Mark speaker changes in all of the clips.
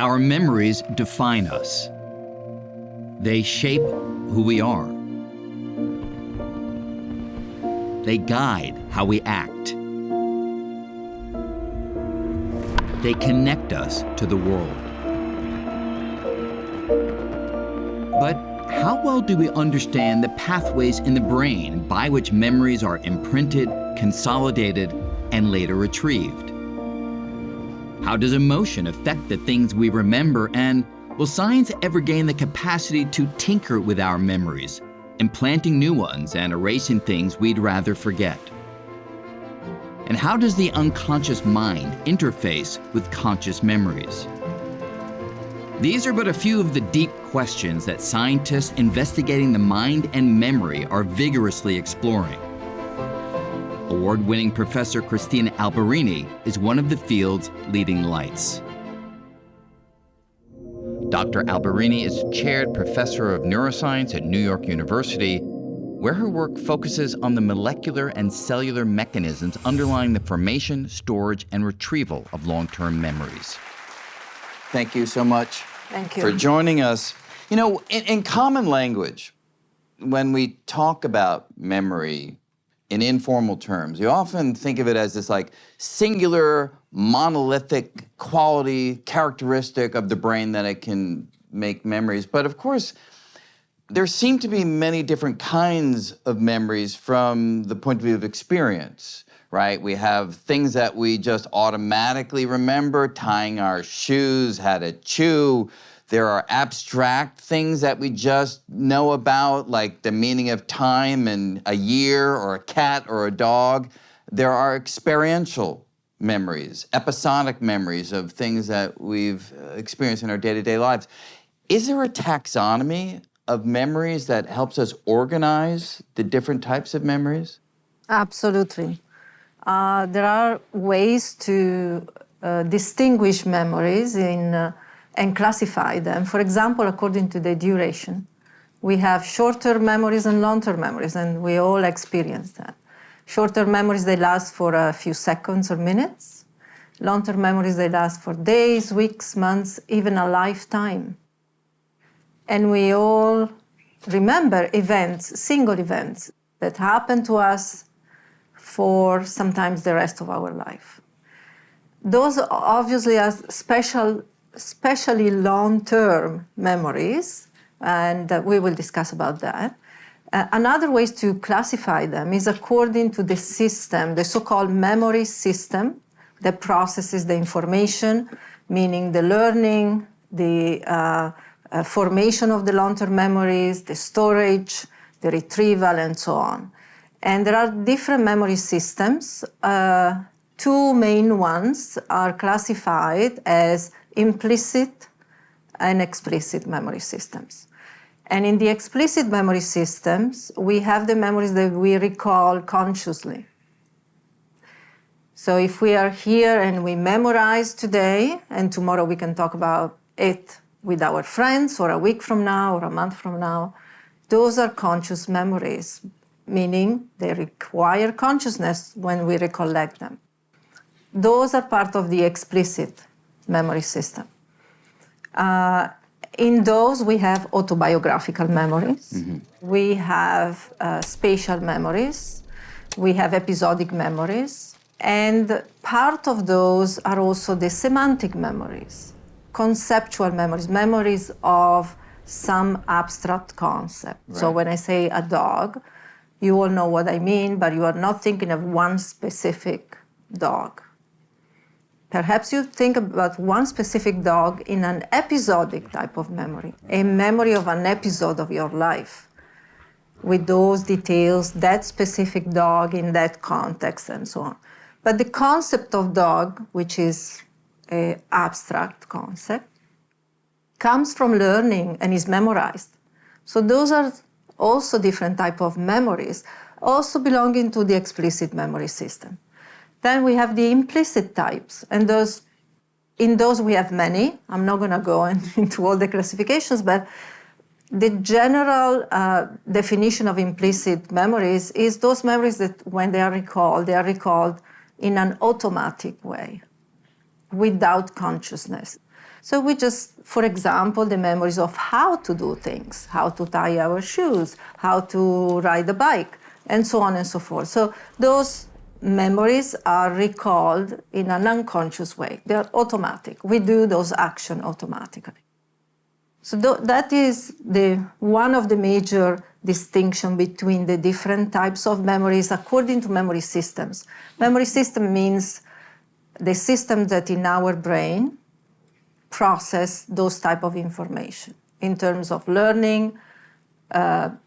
Speaker 1: Our memories define us. They shape who we are. They guide how we act. They connect us to the world. But how well do we understand the pathways in the brain by which memories are imprinted, consolidated, and later retrieved? How does emotion affect the things we remember, and will science ever gain the capacity to tinker with our memories, implanting new ones and erasing things we'd rather forget? And how does the unconscious mind interface with conscious memories? These are but a few of the deep questions that scientists investigating the mind and memory are vigorously exploring. Award-winning Professor Cristina Alberini is one of the field's leading lights. Dr. Alberini is chaired professor of neuroscience at New York University, where her work focuses on the molecular and cellular mechanisms underlying the formation, storage, and retrieval of long-term memories. Thank you so much for joining us. You know, in common language, when we talk about memory in informal terms, you often think of it as this like singular, monolithic quality, characteristic of the brain that it can make memories. But of course, there seem to be many different kinds of memories from the point of view of experience, right? We have things that we just automatically remember, tying our shoes, how to chew. There are abstract things that we just know about, like the meaning of time and a year or a cat or a dog. There are experiential memories, episodic memories of things that we've experienced in our day-to-day lives. Is there a taxonomy of memories that helps us organize the different types of memories?
Speaker 2: Absolutely. There are ways to distinguish memories and classify them. For example, according to the duration. We have short-term memories and long-term memories, and we all experience that. Short-term memories, they last for a few seconds or minutes. Long-term memories, they last for days, weeks, months, even a lifetime. And we all remember events, single events, that happen to us for sometimes the rest of our life. Those obviously are especially long-term memories, and we will discuss about that. Another way to classify them is according to the system, the so-called memory system that processes the information, meaning the learning, the formation of the long-term memories, the storage, the retrieval, and so on. And there are different memory systems. Two main ones are classified as implicit and explicit memory systems. And in the explicit memory systems, we have the memories that we recall consciously. So if we are here and we memorize today, and tomorrow we can talk about it with our friends, or a week from now, or a month from now, those are conscious memories, meaning they require consciousness when we recollect them. Those are part of the explicit memory system. In those, we have autobiographical memories. Mm-hmm. We have spatial memories. We have episodic memories. And part of those are also the semantic memories, conceptual memories, memories of some abstract concept. Right. So when I say a dog, you all know what I mean, but you are not thinking of one specific dog. Perhaps you think about one specific dog in an episodic type of memory, a memory of an episode of your life, with those details, that specific dog in that context, and so on. But the concept of dog, which is an abstract concept, comes from learning and is memorized. So those are also different type of memories, also belonging to the explicit memory system. Then we have the implicit types, and in those we have many. I'm not going to go into all the classifications, but the general definition of implicit memories is those memories that when they are recalled in an automatic way, without consciousness. So we just, for example, the memories of how to do things, how to tie our shoes, how to ride a bike, and so on and so forth. So those memories are recalled in an unconscious way. They're automatic. We do those actions automatically. So that is one of the major distinction between the different types of memories according to memory systems. Memory system means the system that in our brain process those type of information in terms of learning,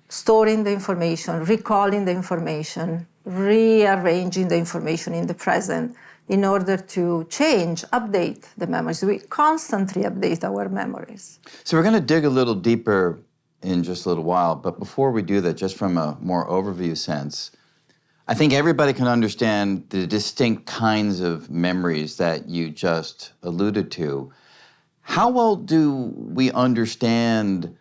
Speaker 2: storing the information, recalling the information, rearranging the information in the present in order to change, update the memories. We constantly update our memories.
Speaker 3: So we're going to dig a little deeper in just a little while, but before we do that, just from a more overview sense, I think everybody can understand the distinct kinds of memories that you just alluded to. How well do we understand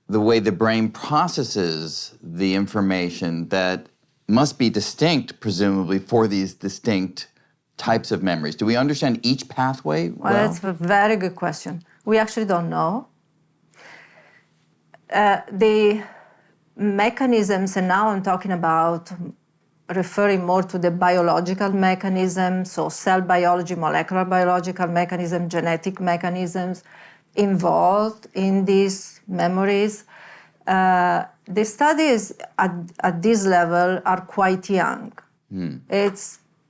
Speaker 3: the way the brain processes the information that must be distinct, presumably, for these distinct types of memories? Do we understand each pathway well?
Speaker 2: That's a very good question. We actually don't know. The mechanisms, and now I'm talking about referring more to the biological mechanisms, so cell biology, molecular biological mechanisms, genetic mechanisms involved in these memories. The studies at this level are quite young.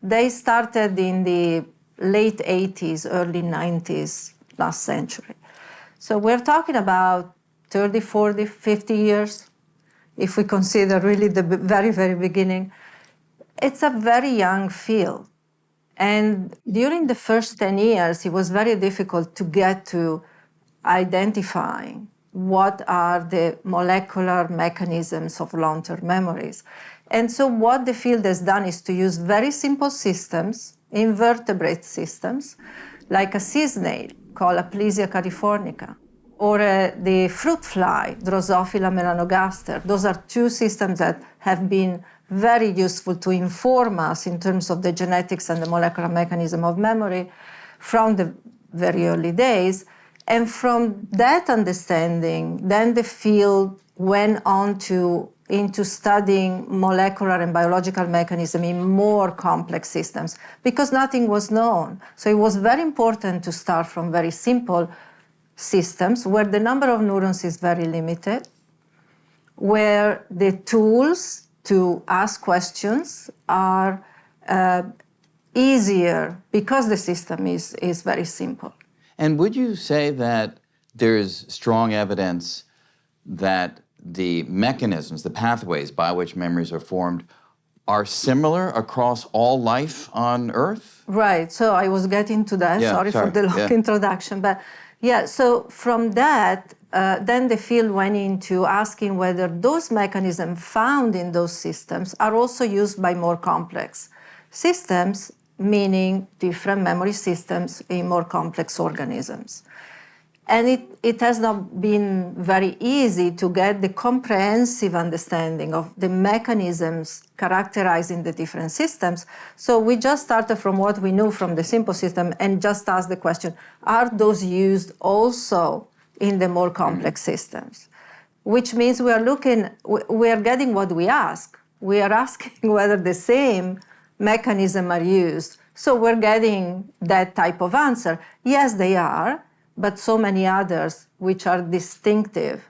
Speaker 2: They started in the late 80s, early 90s, last century. So we're talking about 30, 40, 50 years, if we consider really the very, very beginning. It's a very young field. And during the first 10 years, it was very difficult to get to identifying what are the molecular mechanisms of long-term memories. And so what the field has done is to use very simple systems, invertebrate systems, like a sea snail called Aplysia californica, or the fruit fly, Drosophila melanogaster. Those are two systems that have been very useful to inform us in terms of the genetics and the molecular mechanism of memory from the very early days. And from that understanding, then the field went on into studying molecular and biological mechanism in more complex systems because nothing was known. So it was very important to start from very simple systems where the number of neurons is very limited, where the tools to ask questions are easier because the system is very simple.
Speaker 3: And would you say that there is strong evidence that the mechanisms, the pathways by which memories are formed are similar across all life on Earth?
Speaker 2: Right, so I was getting to that. Sorry for the long introduction. But yeah, so from that, then the field went into asking whether those mechanisms found in those systems are also used by more complex systems, meaning different memory systems in more complex organisms. And it has not been very easy to get the comprehensive understanding of the mechanisms characterizing the different systems. So we just started from what we knew from the simple system and just asked the question, are those used also in the more complex systems? Which means we are getting what we ask. We are asking whether the same mechanism are used. So we're getting that type of answer. Yes, they are, but so many others which are distinctive,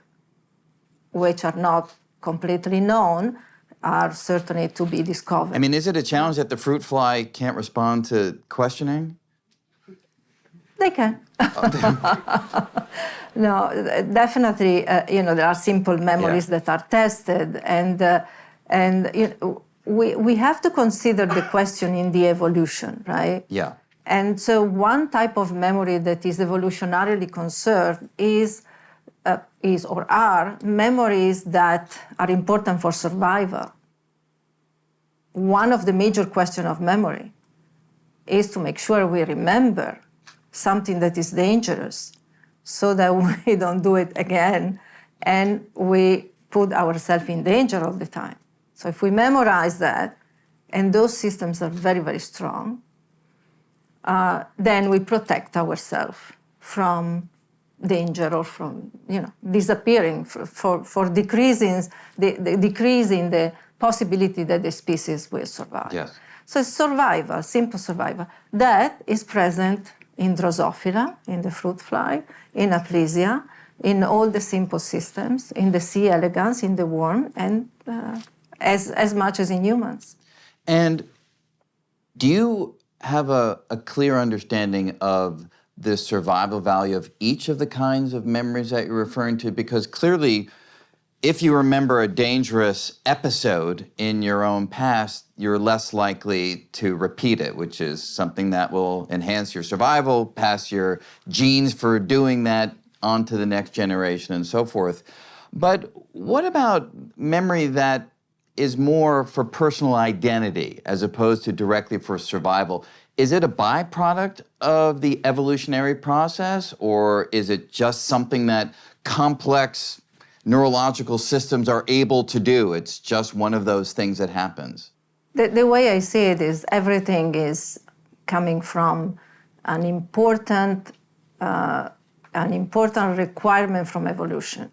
Speaker 2: which are not completely known, are certainly to be discovered.
Speaker 3: I mean, is it a challenge that the fruit fly can't respond to questioning?
Speaker 2: They can. No, definitely, there are simple memories that are tested, and we have to consider the question in the evolution, right?
Speaker 3: Yeah.
Speaker 2: And so one type of memory that is evolutionarily conserved is or are memories that are important for survival. One of the major questions of memory is to make sure we remember something that is dangerous so that we don't do it again and we put ourselves in danger all the time. So if we memorize that, and those systems are very, very strong, then we protect ourselves from danger or from disappearing for decreasing the possibility that the species will survive.
Speaker 3: Yes.
Speaker 2: So survival, simple survival. That is present in Drosophila, in the fruit fly, in Aplysia, in all the simple systems, in the C. elegans, in the worm, and as much as in humans.
Speaker 3: And do you have a clear understanding of the survival value of each of the kinds of memories that you're referring to? Because clearly, if you remember a dangerous episode in your own past, you're less likely to repeat it, which is something that will enhance your survival, pass your genes for doing that on to the next generation and so forth. But what about memory that is more for personal identity as opposed to directly for survival? Is it a byproduct of the evolutionary process, or is it just something that complex neurological systems are able to do? It's just one of those things that happens.
Speaker 2: The way I see it is everything is coming from an important requirement from evolution.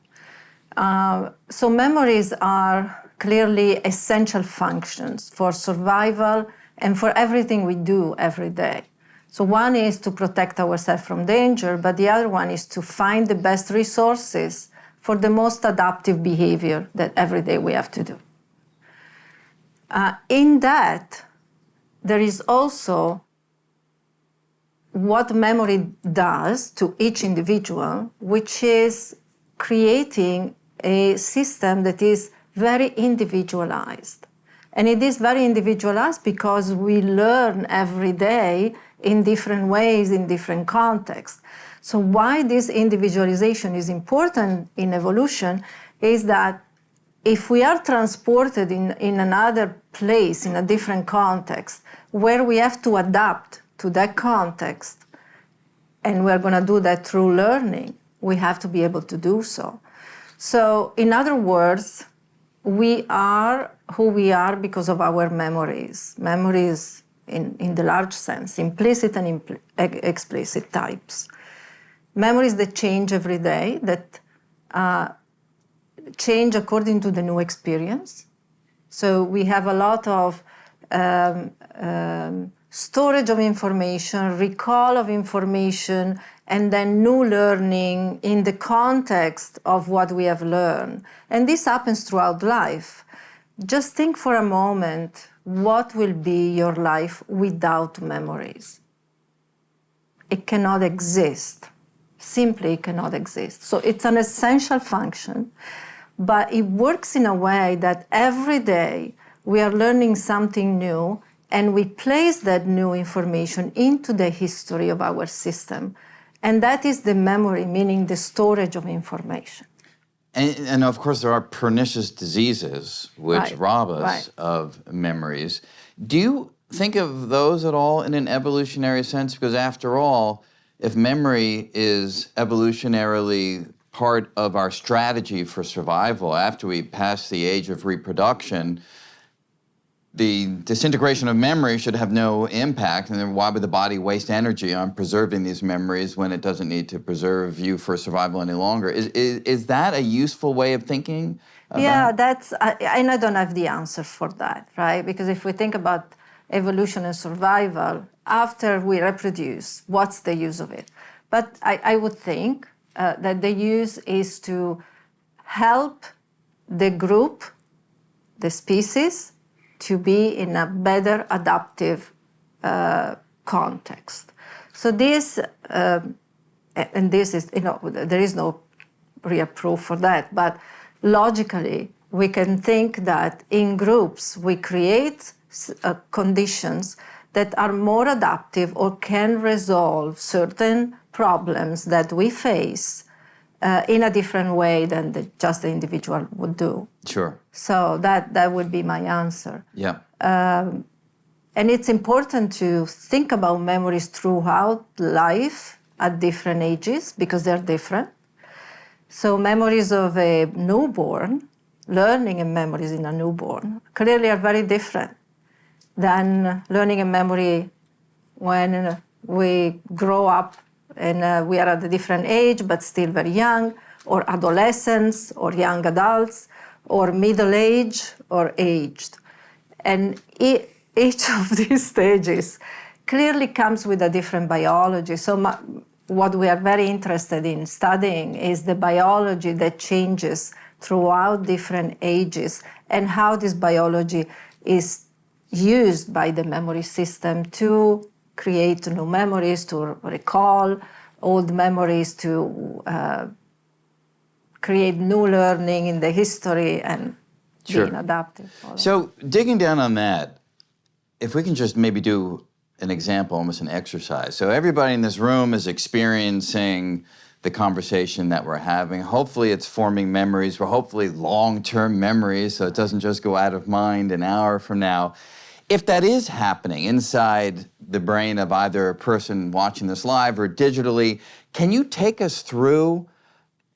Speaker 2: So memories are clearly essential functions for survival and for everything we do every day. So one is to protect ourselves from danger, but the other one is to find the best resources for the most adaptive behavior that every day we have to do. In that, there is also what memory does to each individual, which is creating a system that is very individualized. And it is very individualized because we learn every day in different ways, in different contexts. So why this individualization is important in evolution is that if we are transported in another place, in a different context, where we have to adapt to that context, and we're going to do that through learning, we have to be able to do so. So in other words, we are who we are because of our memories. Memories in the large sense, implicit and explicit types. Memories that change every day, that change according to the new experience. So we have a lot of storage of information, recall of information, and then new learning in the context of what we have learned. And this happens throughout life. Just think for a moment, what will be your life without memories? It cannot exist. Simply it cannot exist. So it's an essential function, but it works in a way that every day we are learning something new and we place that new information into the history of our system. And that is the memory, meaning the storage of information.
Speaker 3: And of course, there are pernicious diseases which rob us of memories. Do you think of those at all in an evolutionary sense? Because after all, if memory is evolutionarily part of our strategy for survival after we pass the age of reproduction, the disintegration of memory should have no impact, and then why would the body waste energy on preserving these memories when it doesn't need to preserve you for survival any longer? Is that a useful way of thinking?
Speaker 2: Yeah, and I don't have the answer for that, right? Because if we think about evolution and survival, after we reproduce, what's the use of it? But I would think that the use is to help the group, the species, to be in a better adaptive context. So this, and this is, there is no real proof for that, but logically, we can think that in groups, we create conditions that are more adaptive or can resolve certain problems that we face in a different way than just the individual would do.
Speaker 3: Sure.
Speaker 2: So that would be my answer.
Speaker 3: Yeah.
Speaker 2: And it's important to think about memories throughout life at different ages because they're different. So memories of a newborn, learning and memories in a newborn, clearly are very different than learning and memory when we grow up and we are at a different age, but still very young, or adolescents, or young adults, or middle age, or aged. And each of these stages clearly comes with a different biology. So what we are very interested in studying is the biology that changes throughout different ages and how this biology is used by the memory system to create new memories, to recall old memories, to create new learning in the history and being adaptive.
Speaker 3: So digging down on that, if we can just maybe do an example, almost an exercise. So everybody in this room is experiencing the conversation that we're having. Hopefully it's forming memories, or hopefully long-term memories, so it doesn't just go out of mind an hour from now. If that is happening inside the brain of either a person watching this live or digitally, can you take us through,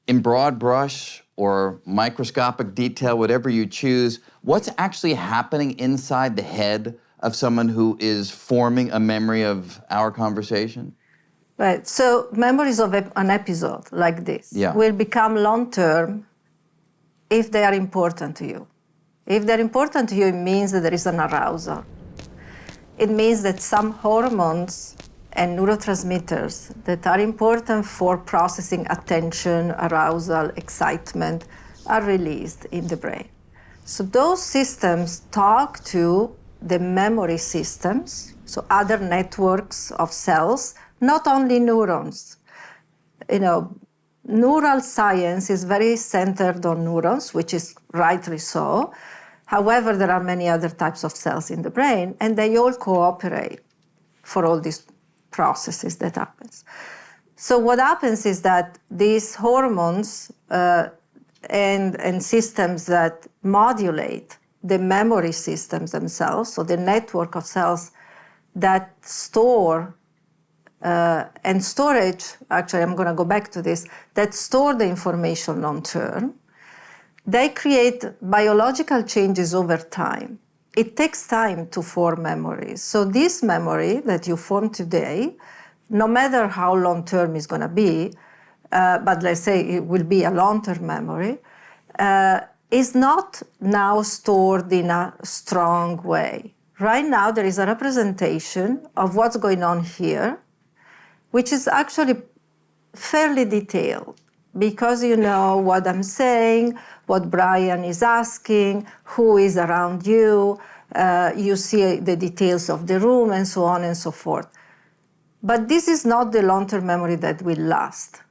Speaker 3: in broad brush or microscopic detail, whatever you choose, what's actually happening inside the head of someone who is forming a memory of our conversation?
Speaker 2: Right, so memories of an episode like this will become long-term if they are important to you. If they're important to you, it means that there is an arousal. It means that some hormones and neurotransmitters that are important for processing attention, arousal, excitement are released in the brain. So those systems talk to the memory systems, so other networks of cells, not only neurons. Neural science is very centered on neurons, which is rightly so. However, there are many other types of cells in the brain, and they all cooperate for all these processes that happens. So what happens is that these hormones and systems that modulate the memory systems themselves, so the network of cells that store and storage, actually I'm going to go back to this, that store the information long term, they create biological changes over time. It takes time to form memories. So this memory that you form today, no matter how long term it's going to be, but let's say it will be a long-term memory, is not now stored in a strong way. Right now, there is a representation of what's going on here, which is actually fairly detailed, because you know what I'm saying, what Brian is asking, who is around you, you see the details of the room, and so on and so forth. But this is not the long-term memory that will last.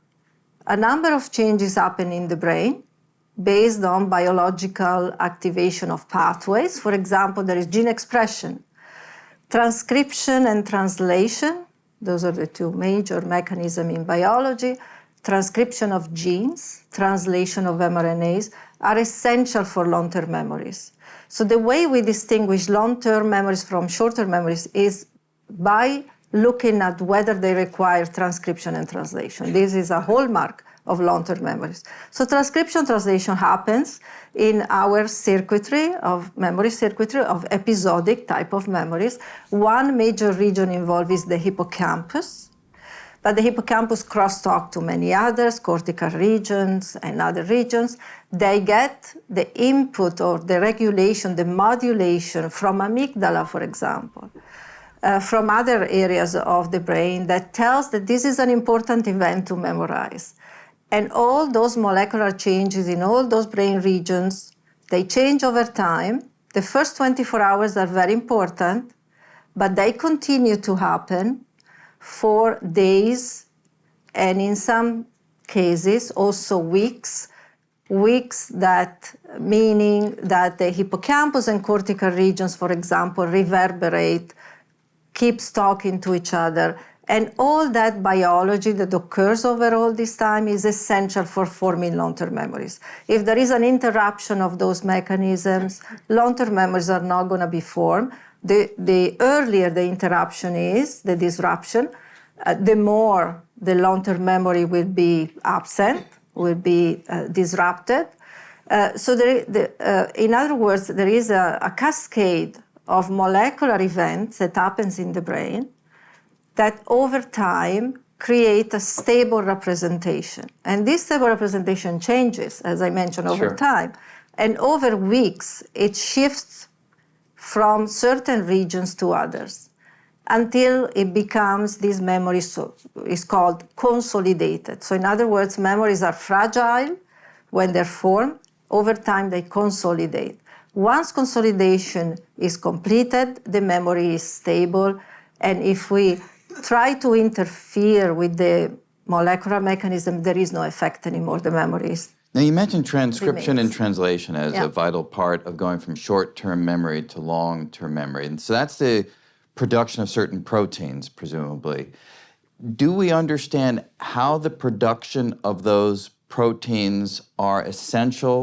Speaker 2: A number of changes happen in the brain based on biological activation of pathways. For example, there is gene expression, transcription and translation. Those are the two major mechanisms in biology. Transcription of genes, translation of mRNAs are essential for long-term memories. So the way we distinguish long-term memories from short-term memories is by looking at whether they require transcription and translation. This is a hallmark of long-term memories. So transcription translation happens in our circuitry of memory circuitry of episodic type of memories. One major region involved is the hippocampus, but the hippocampus crosstalk to many others, cortical regions and other regions. They get the input or the regulation, the modulation from amygdala, for example, from other areas of the brain that tells that this is an important event to memorize. And all those molecular changes in all those brain regions, they change over time. The first 24 hours are very important, but they continue to happen for days, and in some cases also weeks. Weeks that meaning that the hippocampus and cortical regions, for example, reverberate, keeps talking to each other. And all that biology that occurs over all this time is essential for forming long-term memories. If there is an interruption of those mechanisms, long-term memories are not going to be formed. The earlier the interruption is, the disruption, the more the long-term memory will be absent, will be disrupted. So in other words, there is a cascade of molecular events that happens in the brain that over time create a stable representation. And this stable representation changes, as I mentioned, over
Speaker 3: Sure.
Speaker 2: time. And over weeks, it shifts from certain regions to others until it becomes this memory is called consolidated. So in other words, memories are fragile when they're formed. Over time, they consolidate. Once consolidation is completed, the memory is stable. And if we try to interfere with the molecular mechanism, there is no effect anymore. The memory is.
Speaker 3: Now, you mentioned transcription and
Speaker 2: Remains.
Speaker 3: translation as
Speaker 2: Yeah.
Speaker 3: a vital part of going from short-term memory to long-term memory. And so that's the production of certain proteins, presumably. Do we understand how the production of those proteins are essential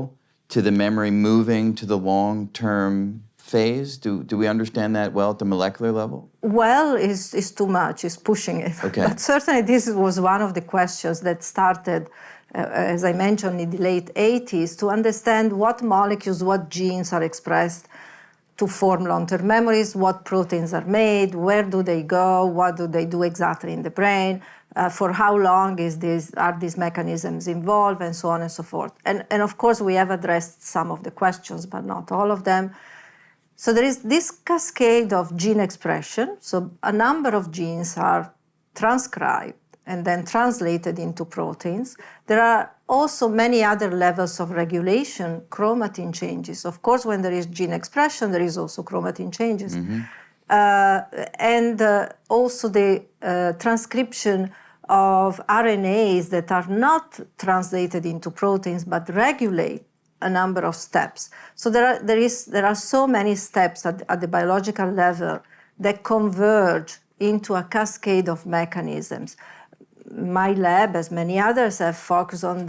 Speaker 3: to the memory moving to the long-term phase? Do we understand that well at the molecular level?
Speaker 2: Well, is too much, is pushing it.
Speaker 3: Okay.
Speaker 2: But certainly this was one of the questions that started, as I mentioned, in the late 80s, to understand what molecules, what genes are expressed to form long-term memories, what proteins are made, where do they go, what do they do exactly in the brain, for how long are these mechanisms involved, and so on and so forth. And of course, we have addressed some of the questions, but not all of them. So there is this cascade of gene expression. So a number of genes are transcribed and then translated into proteins. There are also many other levels of regulation, chromatin changes. Of course, when there is gene expression, there is also chromatin changes.
Speaker 3: Mm-hmm.
Speaker 2: And also the transcription of RNAs that are not translated into proteins but regulate a number of steps. So there are so many steps at the biological level that converge into a cascade of mechanisms. My lab, as many others, have focused on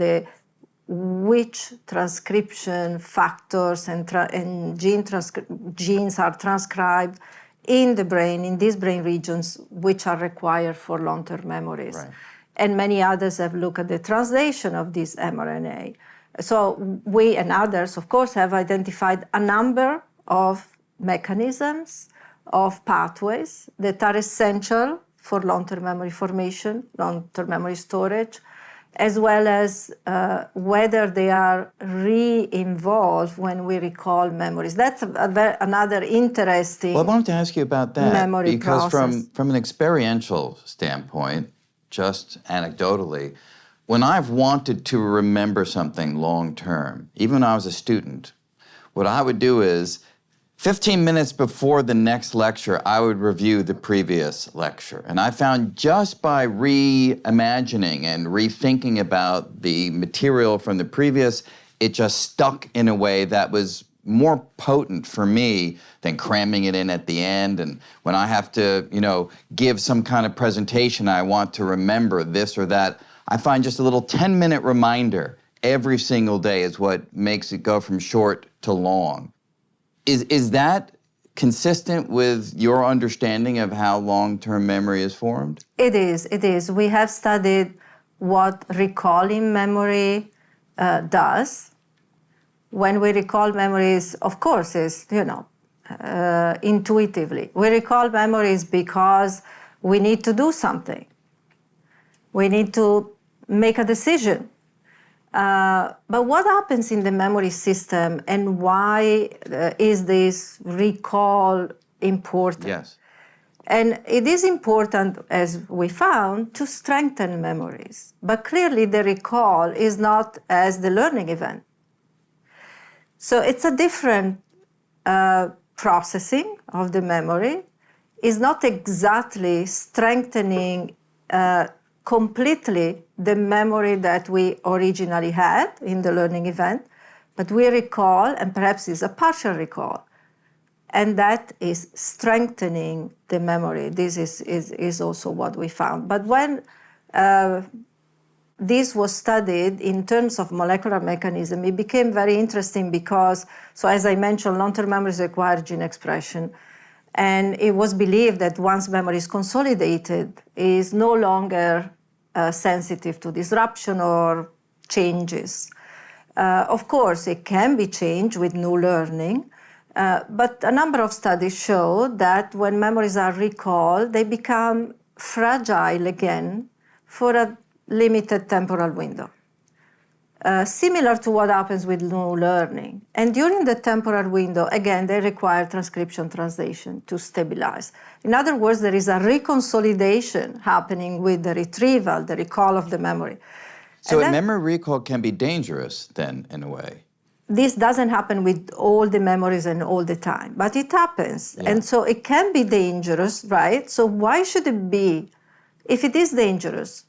Speaker 2: which transcription factors and genes are transcribed in the brain, in these brain regions, which are required for long-term memories.
Speaker 3: Right.
Speaker 2: And many others have looked at the translation of this mRNA. So we and others, of course, have identified a number of mechanisms, of pathways that are essential for long-term memory formation, long-term memory storage, as well as whether they are re-involved when we recall memories. That's another interesting
Speaker 3: Well, I wanted to ask you about that
Speaker 2: memory
Speaker 3: because
Speaker 2: process.
Speaker 3: from an experiential standpoint, just anecdotally, when I've wanted to remember something long term, even when I was a student, what I would do is 15 minutes before the next lecture, I would review the previous lecture. And I found just by reimagining and rethinking about the material from the previous, it just stuck in a way that was more potent for me than cramming it in at the end. And when I have to, give some kind of presentation, I want to remember this or that, I find just a little 10-minute reminder every single day is what makes it go from short to long. Is that consistent with your understanding of how long-term memory is formed?
Speaker 2: It is. We have studied what recalling memory does. When we recall memories, of course, is, intuitively. We recall memories because we need to do something. We need to make a decision. But what happens in the memory system and why is this recall important?
Speaker 3: Yes.
Speaker 2: And it is important, as we found, to strengthen memories. But clearly the recall is not as the learning event. So it's a different processing of the memory. It's not exactly strengthening completely the memory that we originally had in the learning event, but we recall, and perhaps it's a partial recall, and that is strengthening the memory. This is also what we found. But when this was studied in terms of molecular mechanism, it became very interesting because, so as I mentioned, long-term memories require gene expression. And it was believed that once memory is consolidated, it is no longer sensitive to disruption or changes. Of course, it can be changed with new learning, but a number of studies show that when memories are recalled, they become fragile again for a limited temporal window. Similar to what happens with new learning. And during the temporal window, again, they require transcription translation to stabilize. In other words, there is a reconsolidation happening with the retrieval, the recall of the memory.
Speaker 3: So a memory recall can be dangerous then, in a way.
Speaker 2: This doesn't happen with all the memories and all the time, but it happens.
Speaker 3: Yeah.
Speaker 2: And so it can be dangerous, right? So why should it be? If it is dangerous,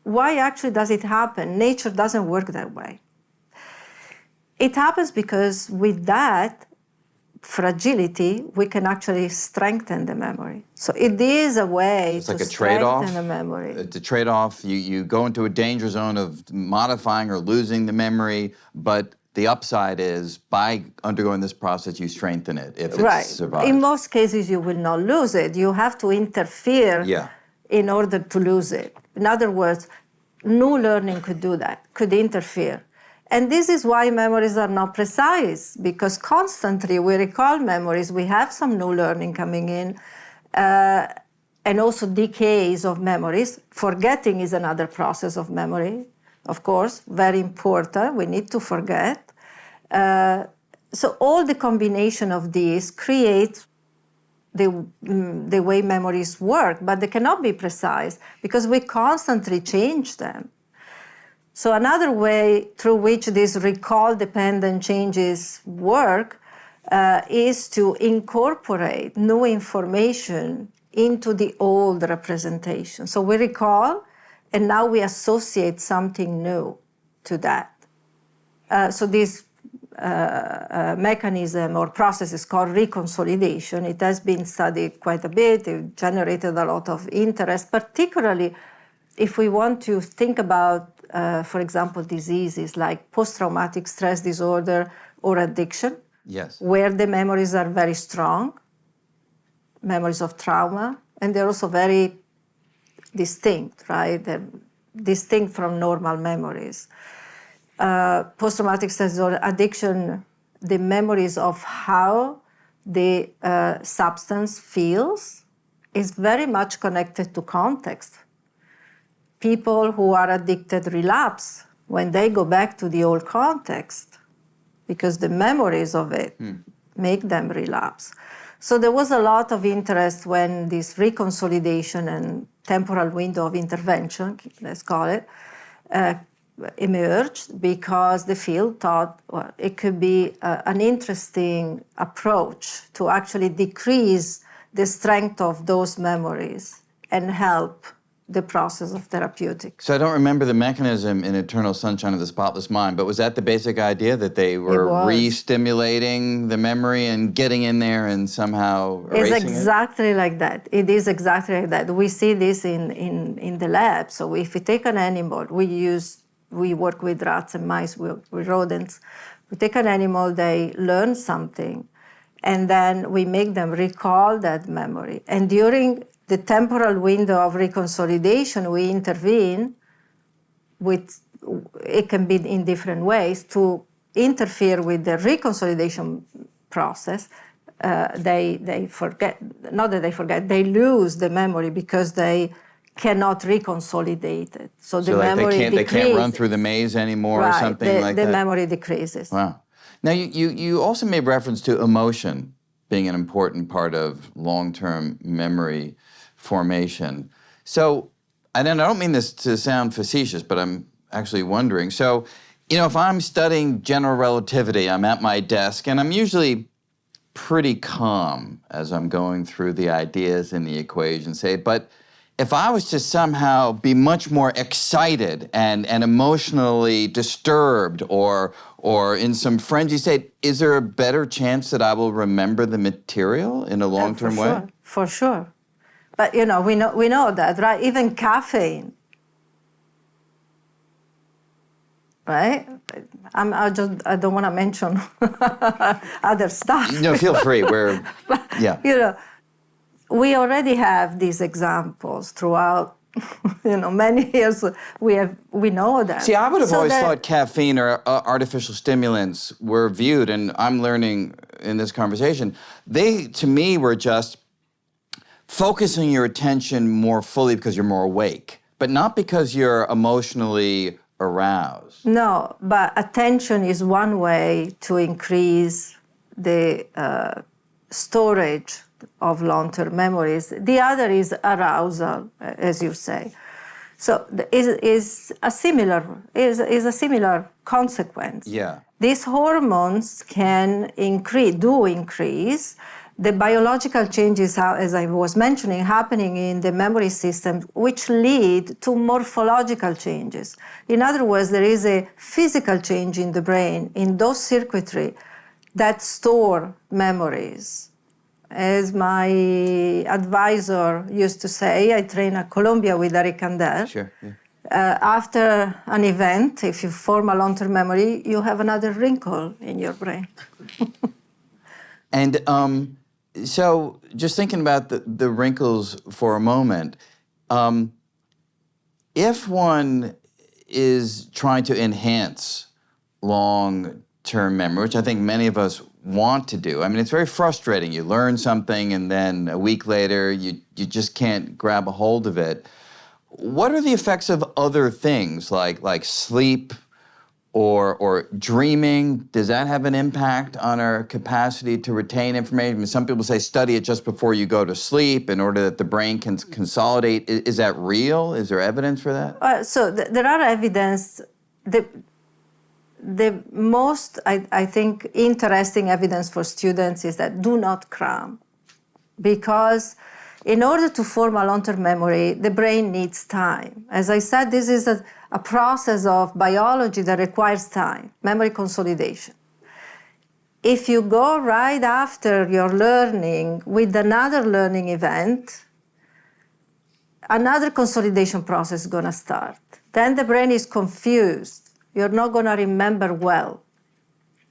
Speaker 2: why actually does it happen? Nature doesn't work that way. It happens because with that fragility, we can actually strengthen the memory. So it is a way
Speaker 3: it's
Speaker 2: to
Speaker 3: like a trade-off.
Speaker 2: strengthen the memory.
Speaker 3: It's a trade-off. You go into a danger zone of modifying or losing the memory, but the upside is by undergoing this process, you strengthen it if it survives.
Speaker 2: In most cases, you will not lose it. You have to interfere in order to lose it. In other words, new learning could do that, could interfere. And this is why memories are not precise, because constantly we recall memories. We have some new learning coming in, and also decays of memories. Forgetting is another process of memory, of course, very important. We need to forget. So all the combination of these creates the way memories work, but they cannot be precise because we constantly change them. So another way through which these recall-dependent changes work is to incorporate new information into the old representation. So we recall, and now we associate something new to that. So this mechanism or process is called reconsolidation. It has been studied quite a bit. It generated a lot of interest, particularly if we want to think about, for example, diseases like post-traumatic stress disorder or addiction, where the memories are very strong, memories of trauma, and they're also very distinct, right? They're distinct from normal memories. Post-traumatic stress disorder addiction, the memories of how the substance feels is very much connected to context. People who are addicted relapse when they go back to the old context because the memories of it make them relapse. So there was a lot of interest when this reconsolidation and temporal window of intervention, let's call it, emerged, because the field thought, well, it could be an interesting approach to actually decrease the strength of those memories and help the process of therapeutics.
Speaker 3: So I don't remember the mechanism in Eternal Sunshine of the Spotless Mind, but was that the basic idea, that they were re-stimulating the memory and getting in there and somehow erasing it?
Speaker 2: It's exactly like that. It is exactly like that. We see this in the lab. So if we take an animal, we work with rats and mice, with rodents. We take an animal, they learn something, and then we make them recall that memory. And during the temporal window of reconsolidation, we intervene with, it can be in different ways, to interfere with the reconsolidation process. They forget, not that they forget, they lose the memory because they cannot reconsolidate it. So the memory decreases.
Speaker 3: They can't run through the maze anymore or something like that?
Speaker 2: The memory decreases.
Speaker 3: Wow. Now, you also made reference to emotion being an important part of long-term memory formation. So, and I don't mean this to sound facetious, but I'm actually wondering. So, if I'm studying general relativity, I'm at my desk, and I'm usually pretty calm as I'm going through the ideas in the equation, say, but if I was to somehow be much more excited and emotionally disturbed or in some frenzy state, is there a better chance that I will remember the material in a long-term way?
Speaker 2: For sure. But we know that, right? Even caffeine, right? I don't want to mention other stuff.
Speaker 3: No, feel free.
Speaker 2: We already have these examples throughout, many years. We know that.
Speaker 3: See, I would have always thought caffeine or artificial stimulants were viewed, and I'm learning in this conversation, they, to me, were just focusing your attention more fully because you're more awake. but not because you're emotionally aroused.
Speaker 2: No, but attention is one way to increase the storage of long-term memories. The other is arousal, as you say. So is a similar consequence.
Speaker 3: Yeah.
Speaker 2: These hormones can increase. The biological changes, as I was mentioning, happening in the memory system, which lead to morphological changes. In other words, there is a physical change in the brain, in those circuitry that store memories. As my advisor used to say, I train at Columbia with Eric Kandel.
Speaker 3: Sure. Yeah.
Speaker 2: After an event, if you form a long-term memory, you have another wrinkle in your brain.
Speaker 3: And so just thinking about the wrinkles for a moment, if one is trying to enhance long-term memory, which I think many of us want to do. I mean, it's very frustrating. You learn something and then a week later you just can't grab a hold of it. What are the effects of other things like sleep or dreaming? Does that have an impact on our capacity to retain information? I mean, some people say study it just before you go to sleep in order that the brain can consolidate. Is that real? Is there evidence for that?
Speaker 2: There are evidence. The most, I think, interesting evidence for students is that do not cram. Because in order to form a long-term memory, the brain needs time. As I said, this is a process of biology that requires time, memory consolidation. If you go right after your learning with another learning event, another consolidation process is going to start. Then the brain is confused. You're not going to remember well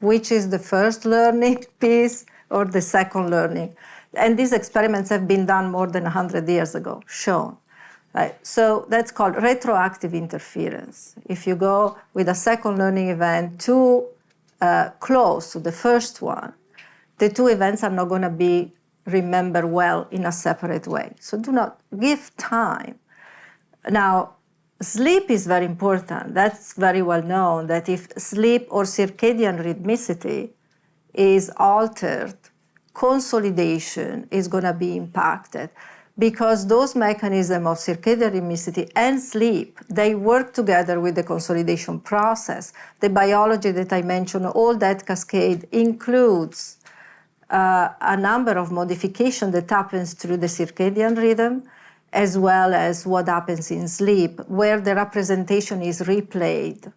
Speaker 2: which is the first learning piece or the second learning. And these experiments have been done more than 100 years ago, shown. Right? So that's called retroactive interference. If you go with a second learning event too close to the first one, the two events are not going to be remembered well in a separate way. So do not give time. Now, sleep is very important. That's very well known that if sleep or circadian rhythmicity is altered, consolidation is going to be impacted because those mechanisms of circadian rhythmicity and sleep, they work together with the consolidation process. The biology that I mentioned, all that cascade includes a number of modifications that happens through the circadian rhythm, as well as what happens in sleep, where the representation is replayed.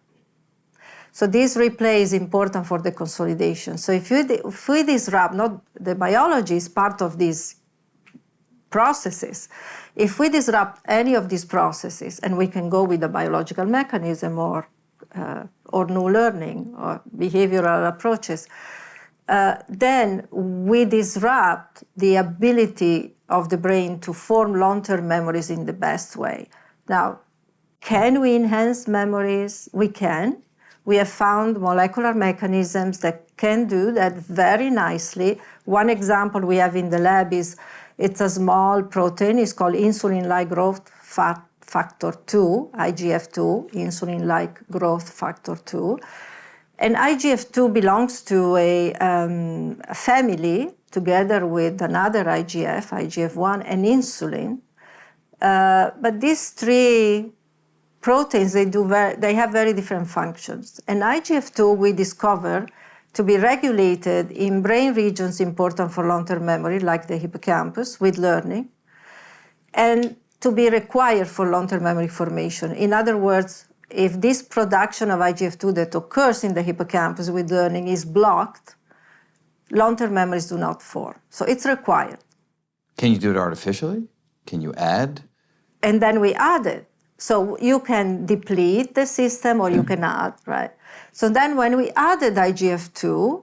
Speaker 2: So this replay is important for the consolidation. So if we disrupt, not the biology is part of these processes. If we disrupt any of these processes, and we can go with a biological mechanism or new learning or behavioral approaches, then we disrupt the ability of the brain to form long-term memories in the best way. Now, can we enhance memories? We can. We have found molecular mechanisms that can do that very nicely. One example we have in the lab is it's a small protein. It's called insulin-like growth factor 2, IGF-2, insulin-like growth factor 2. And IGF-2 belongs to a family together with another IGF, IGF-1, and insulin. But these three proteins, they have very different functions. And IGF-2 we discover to be regulated in brain regions important for long-term memory, like the hippocampus with learning, and to be required for long-term memory formation. In other words, if this production of IGF-2 that occurs in the hippocampus with learning is blocked, long-term memories do not form. So it's required.
Speaker 3: Can you do it artificially? Can you add?
Speaker 2: And then we add it. So you can deplete the system or you can add, right? So then when we added IGF-2,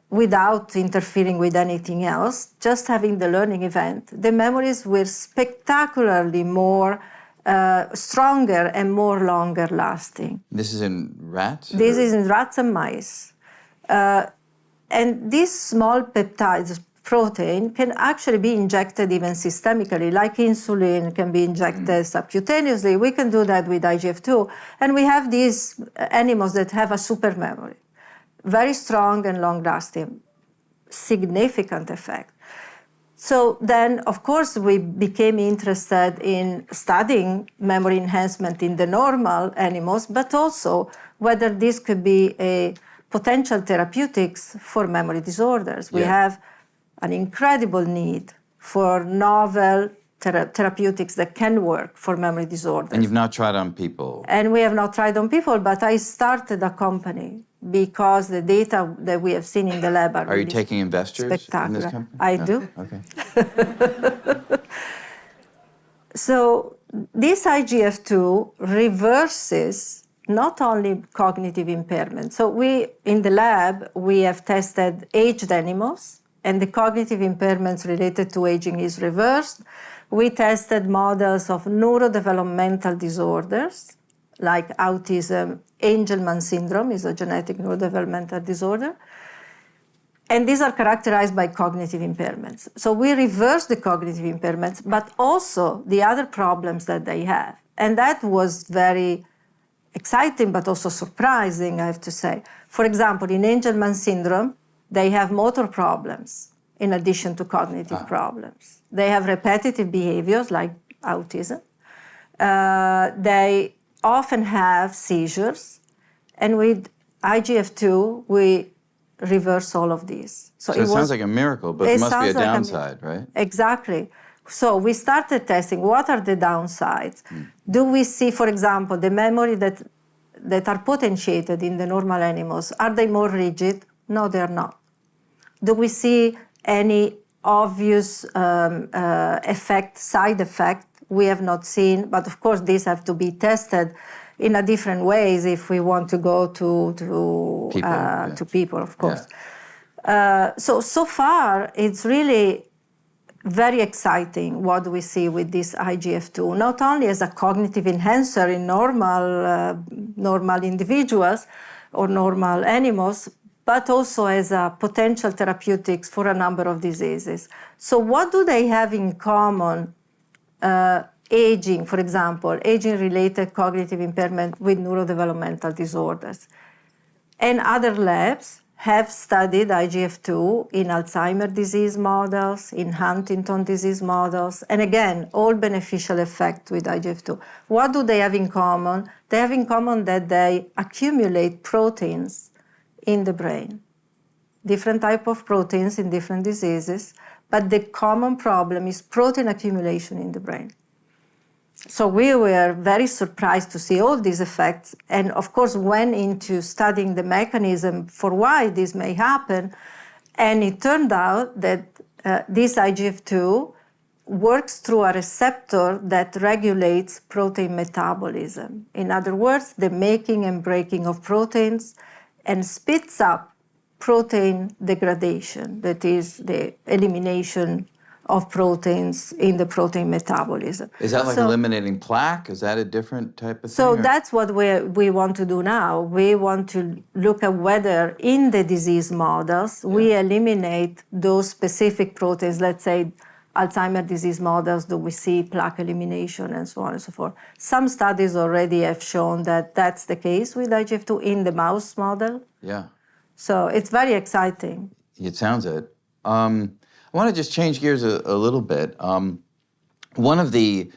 Speaker 2: without interfering with anything else, just having the learning event, the memories were spectacularly more stronger and more longer lasting.
Speaker 3: This is in rats?
Speaker 2: This is in rats and mice. And these small peptides, protein can actually be injected even systemically, like insulin can be injected subcutaneously. We can do that with IGF-2. And we have these animals that have a super memory, very strong and long-lasting, significant effect. So then, of course, we became interested in studying memory enhancement in the normal animals, but also whether this could be a potential therapeutics for memory disorders. We have an incredible need for novel therapeutics that can work for memory disorders.
Speaker 3: And you've not tried on people?
Speaker 2: And we have not tried on people, but I started a company because the data that we have seen in the lab are
Speaker 3: you
Speaker 2: really
Speaker 3: taking investors in this company?
Speaker 2: I
Speaker 3: No?
Speaker 2: do.
Speaker 3: Okay.
Speaker 2: So this IGF-2 reverses not only cognitive impairment. So in the lab, we have tested aged animals, and the cognitive impairments related to aging is reversed. We tested models of neurodevelopmental disorders, like autism. Angelman syndrome is a genetic neurodevelopmental disorder. And these are characterized by cognitive impairments. So we reverse the cognitive impairments, but also the other problems that they have. And that was very exciting, but also surprising, I have to say. For example, in Angelman syndrome, they have motor problems in addition to cognitive problems. They have repetitive behaviors like autism. They often have seizures. And with IGF-2, we reverse all of these.
Speaker 3: So it sounds like a miracle, but there must be a downside, right?
Speaker 2: Exactly. So we started testing what are the downsides. Do we see, for example, the memory that are potentiated in the normal animals, are they more rigid? No, they're not. Do we see any obvious side effect? We have not seen, but of course these have to be tested in a different ways if we want to go to people, of course. Yeah. So far, it's really very exciting what we see with this IGF-2, not only as a cognitive enhancer in normal individuals or normal animals, but also as a potential therapeutics for a number of diseases. So what do they have in common? Aging, for example, aging-related cognitive impairment with neurodevelopmental disorders. And other labs have studied IGF-2 in Alzheimer's disease models, in Huntington disease models, and again, all beneficial effect with IGF-2. What do they have in common? They have in common that they accumulate proteins in the brain, different type of proteins in different diseases, but the common problem is protein accumulation in the brain. So we were very surprised to see all these effects, and of course went into studying the mechanism for why this may happen. And it turned out that this IGF-2 works through a receptor that regulates protein metabolism. In other words, the making and breaking of proteins, and speeds up protein degradation, that is the elimination of proteins in the protein metabolism.
Speaker 3: Is that like eliminating plaque? Is that a different type of thing?
Speaker 2: So that's what we want to do now. We want to look at whether in the disease models we eliminate those specific proteins. Let's say Alzheimer's disease models, do we see plaque elimination and so on and so forth. Some studies already have shown that that's the case with IGF-2 in the mouse model.
Speaker 3: Yeah.
Speaker 2: So it's very exciting.
Speaker 3: It sounds it. I want to just change gears a little bit. One of the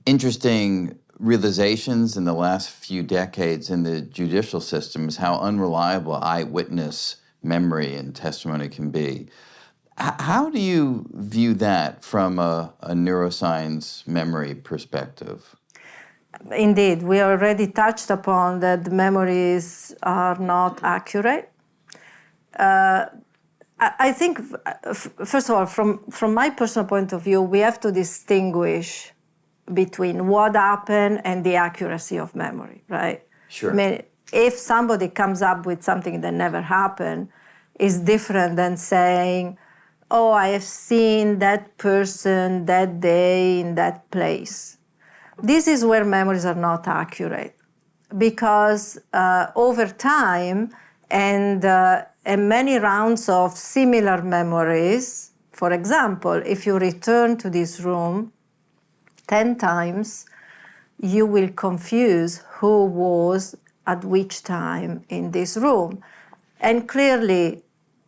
Speaker 3: interesting realizations in the last few decades in the judicial system is how unreliable eyewitness memory and testimony can be. How do you view that from a neuroscience memory perspective?
Speaker 2: Indeed, we already touched upon that the memories are not accurate. I think, first of all, from my personal point of view, we have to distinguish between what happened and the accuracy of memory, right?
Speaker 3: Sure.
Speaker 2: I mean, if somebody comes up with something that never happened, is different than saying, oh, I have seen that person that day in that place. This is where memories are not accurate, because over time and many rounds of similar memories, For example, if you return to this room 10 times, you will confuse who was at which time in this room. And clearly,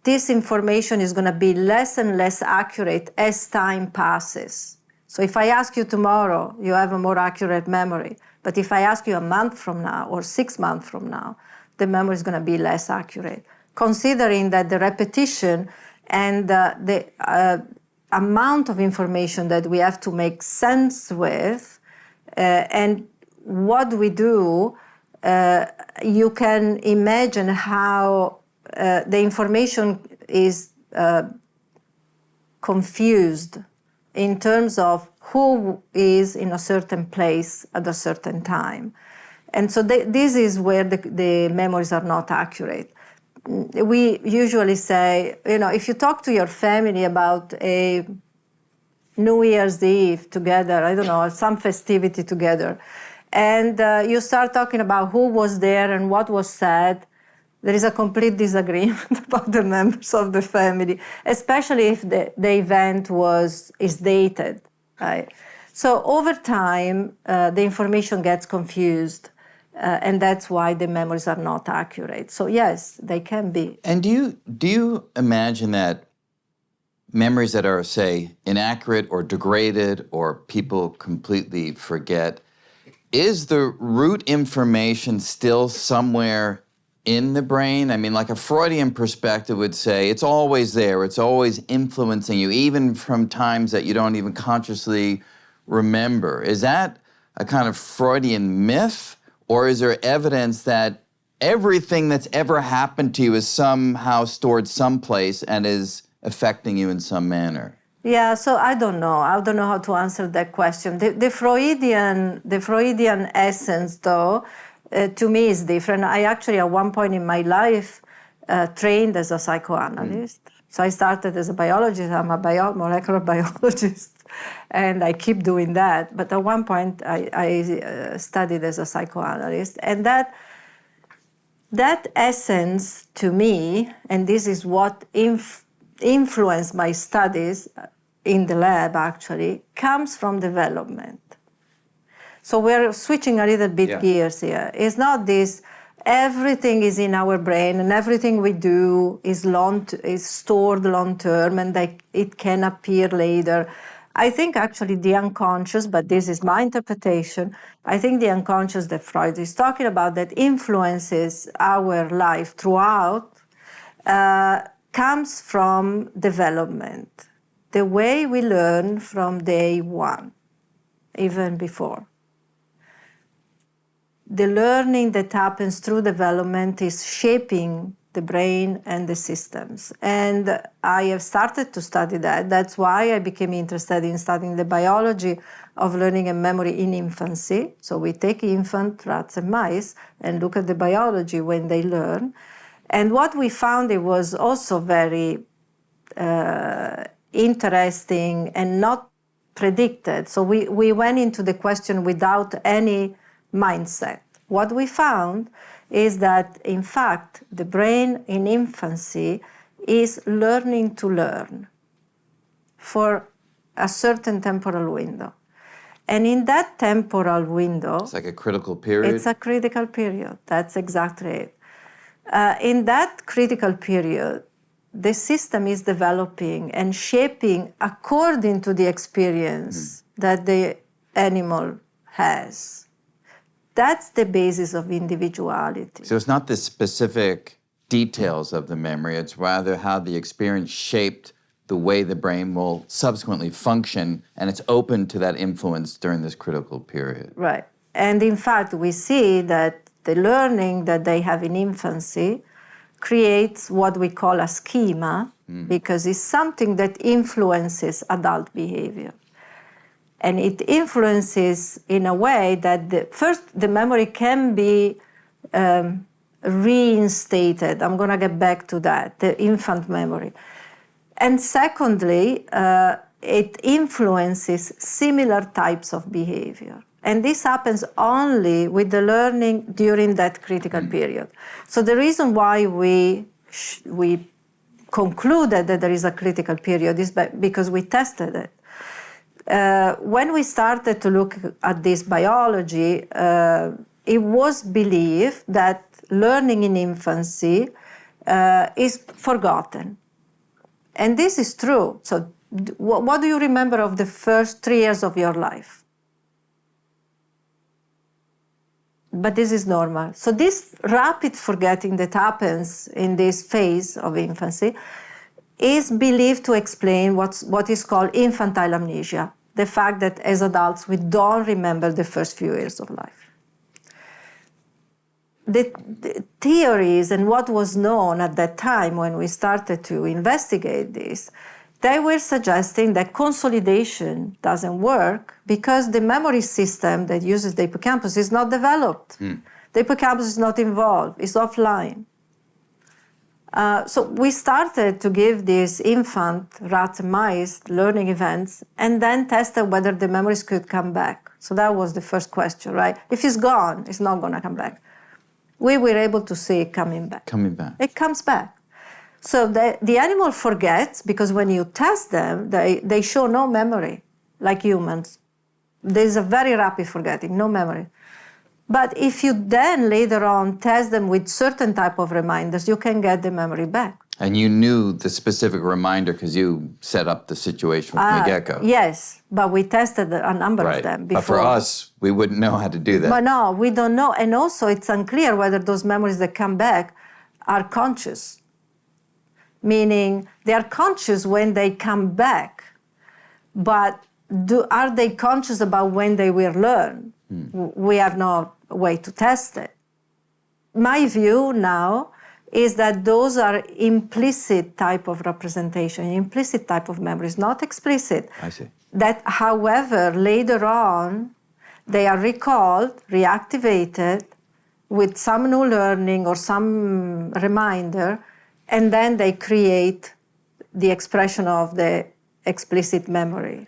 Speaker 2: this information is going to be less and less accurate as time passes. So if I ask you tomorrow, you have a more accurate memory. But if I ask you a month from now or 6 months from now, the memory is going to be less accurate, considering that the repetition and the amount of information that we have to make sense with and what we do, you can imagine how the information is confused in terms of who is in a certain place at a certain time. And so this is where the memories are not accurate. We usually say, if you talk to your family about a New Year's Eve together, I don't know, some festivity together, and you start talking about who was there and what was said, there is a complete disagreement about the members of the family, especially if the event is dated, right? So over time, the information gets confused, and that's why the memories are not accurate. So yes, they can be.
Speaker 3: And do you imagine that memories that are, say, inaccurate or degraded or people completely forget, is the root information still somewhere in the brain? I mean, like a Freudian perspective would say, it's always there, it's always influencing you, even from times that you don't even consciously remember. Is that a kind of Freudian myth, or is there evidence that everything that's ever happened to you is somehow stored someplace and is affecting you in some manner?
Speaker 2: Yeah, so I don't know. I don't know how to answer that question. The Freudian essence, though, to me is different. I actually, at one point in my life, trained as a psychoanalyst. So I started as a biologist. I'm a molecular biologist, and I keep doing that. But at one point, I studied as a psychoanalyst. And that essence, to me, and this is what influenced my studies in the lab, actually, comes from development. So we're switching a little bit gears here. It's not this, everything is in our brain and everything we do is stored long term and it can appear later. I think actually the unconscious, but this is my interpretation, I think the unconscious that Freud is talking about that influences our life throughout comes from development. The way we learn from day one, even before. The learning that happens through development is shaping the brain and the systems. And I have started to study that. That's why I became interested in studying the biology of learning and memory in infancy. So we take infant rats and mice and look at the biology when they learn. And what we found, it was also very interesting and not predicted. So we went into the question without any mindset. What we found is that, in fact, the brain in infancy is learning to learn for a certain temporal window. And in that temporal window...
Speaker 3: It's like a critical period?
Speaker 2: It's a critical period. That's exactly it. In that critical period, the system is developing and shaping according to the experience that the animal has. That's the basis of individuality.
Speaker 3: So it's not the specific details of the memory, it's rather how the experience shaped the way the brain will subsequently function, and it's open to that influence during this critical period.
Speaker 2: Right. And in fact, we see that the learning that they have in infancy creates what we call a schema, because it's something that influences adult behavior. And it influences in a way that the memory can be reinstated. I'm going to get back to that, the infant memory. And secondly, it influences similar types of behavior. And this happens only with the learning during that critical period. So the reason why we concluded that there is a critical period is because we tested it. When we started to look at this biology, it was believed that learning in infancy is forgotten. And this is true. So what do you remember of the first 3 years of your life? But this is normal. So this rapid forgetting that happens in this phase of infancy is believed to explain what is called infantile amnesia, the fact that as adults we don't remember the first few years of life. The theories and what was known at that time when we started to investigate this, they were suggesting that consolidation doesn't work because the memory system that uses the hippocampus is not developed. The hippocampus is not involved, it's offline. So we started to give these infant randomized learning events and then tested whether the memories could come back. So that was the first question, right? If it's gone, it's not going to come back. We were able to see it coming back. It comes back. So the animal forgets because when you test them, they show no memory, like humans. There's a very rapid forgetting, no memory. But if you then later on test them with certain type of reminders, you can get the memory back.
Speaker 3: And you knew the specific reminder because you set up the situation from the get-go.
Speaker 2: Yes, but we tested a number of them before.
Speaker 3: But for us, we wouldn't know how to do that.
Speaker 2: But no, we don't know. And also, it's unclear whether those memories that come back are conscious. Meaning, they are conscious when they come back, but are they conscious about when they will learn? We have no way to test it. My view now is that those are implicit type of representation, implicit type of memories, not explicit.
Speaker 3: I see.
Speaker 2: That, however, later on, they are recalled, reactivated with some new learning or some reminder, and then they create the expression of the explicit memory.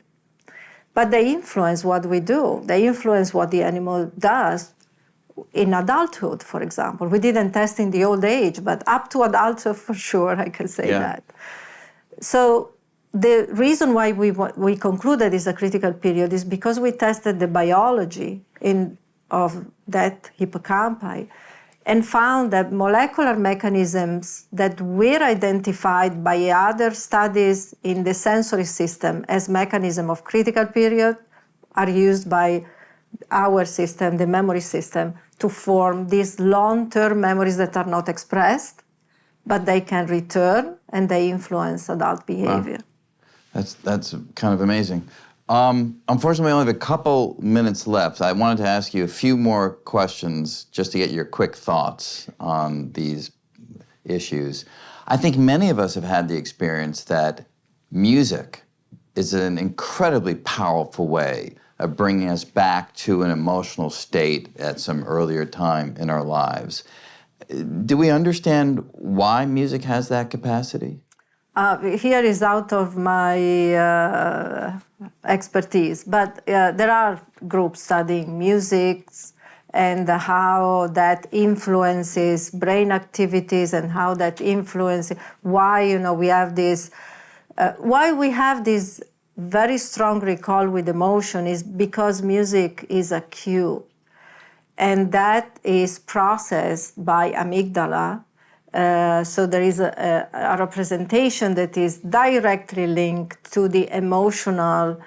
Speaker 2: But they influence what we do. They influence what the animal does in adulthood, for example. We didn't test in the old age, but up to adulthood, for sure, I can say that. So the reason why we concluded it's a critical period is because we tested the biology of that hippocampi and found that molecular mechanisms that were identified by other studies in the sensory system as mechanism of critical period are used by our system, the memory system, to form these long-term memories that are not expressed, but they can return and they influence adult behavior.
Speaker 3: Wow. That's kind of amazing. Unfortunately, we only have a couple minutes left. I wanted to ask you a few more questions just to get your quick thoughts on these issues. I think many of us have had the experience that music is an incredibly powerful way of bringing us back to an emotional state at some earlier time in our lives. Do we understand why music has that capacity?
Speaker 2: Here is out of my expertise, but there are groups studying music and how that influences brain activities and how that influences why we have this very strong recall with emotion is because music is a cue, and that is processed by amygdala. So there is a representation that is directly linked to the emotional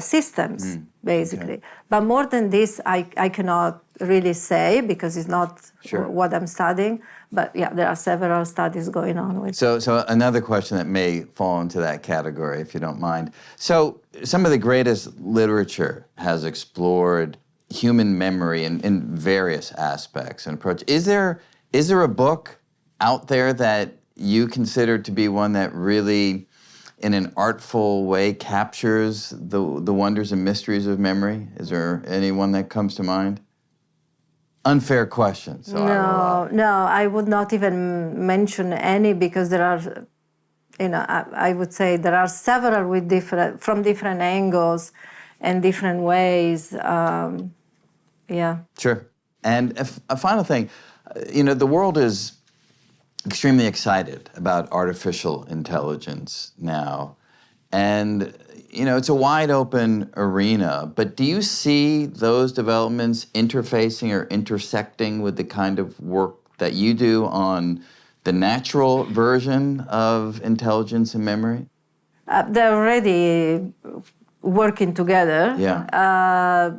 Speaker 2: systems, basically. Okay. But more than this, I cannot really say because it's not what I'm studying. But yeah, there are several studies going on with it.
Speaker 3: So another question that may fall into that category, if you don't mind. So some of the greatest literature has explored human memory in various aspects and approaches. Is there a book out there that you consider to be one that really, in an artful way, captures the wonders and mysteries of memory? Is there anyone that comes to mind? Unfair question. So
Speaker 2: No, I would not even mention any because there are, I would say there are several from different angles and different ways. Yeah.
Speaker 3: Sure. And a final thing. The world is extremely excited about artificial intelligence now. And, you know, it's a wide open arena, but do you see those developments interfacing or intersecting with the kind of work that you do on the natural version of intelligence and memory?
Speaker 2: They're already working together.
Speaker 3: Yeah.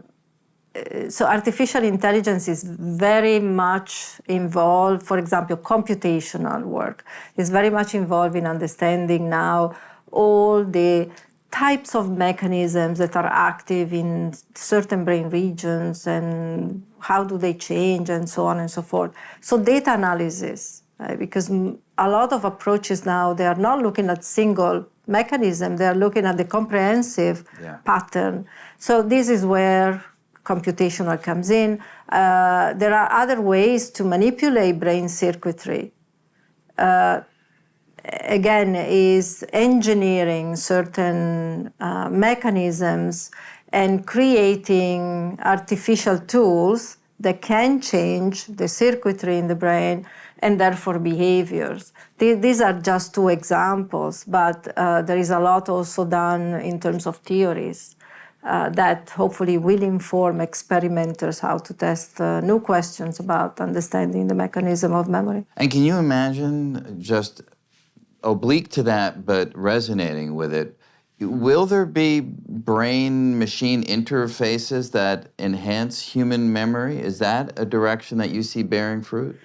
Speaker 2: So artificial intelligence is very much involved, for example, computational work is very much involved in understanding now all the types of mechanisms that are active in certain brain regions and how do they change and so on and so forth. So data analysis, because a lot of approaches now, they are not looking at single mechanism, they are looking at the comprehensive pattern. So this is where computational comes in. There are other ways to manipulate brain circuitry. Again, is engineering certain mechanisms and creating artificial tools that can change the circuitry in the brain and therefore behaviors. These are just two examples, but there is a lot also done in terms of theories. That hopefully will inform experimenters how to test new questions about understanding the mechanism of memory.
Speaker 3: And can you imagine, just oblique to that but resonating with it, will there be brain-machine interfaces that enhance human memory? Is that a direction that you see bearing fruit?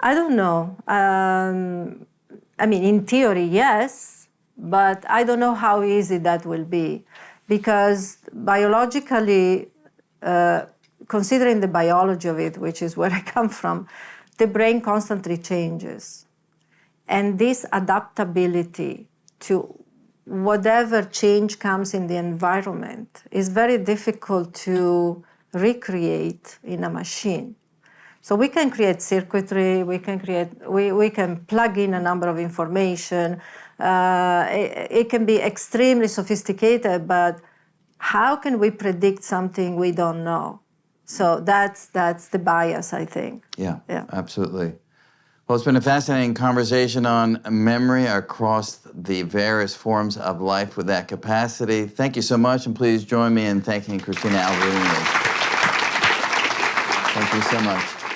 Speaker 2: I don't know. I mean, in theory, yes, but I don't know how easy that will be. Because biologically, considering the biology of it, which is where I come from, the brain constantly changes. And this adaptability to whatever change comes in the environment is very difficult to recreate in a machine. So we can create circuitry, we can plug in a number of information. It can be extremely sophisticated, but how can we predict something we don't know? So that's the bias, I think.
Speaker 3: Yeah, absolutely. Well, it's been a fascinating conversation on memory across the various forms of life with that capacity. Thank you so much, and please join me in thanking Cristina Alberini. Thank you so much.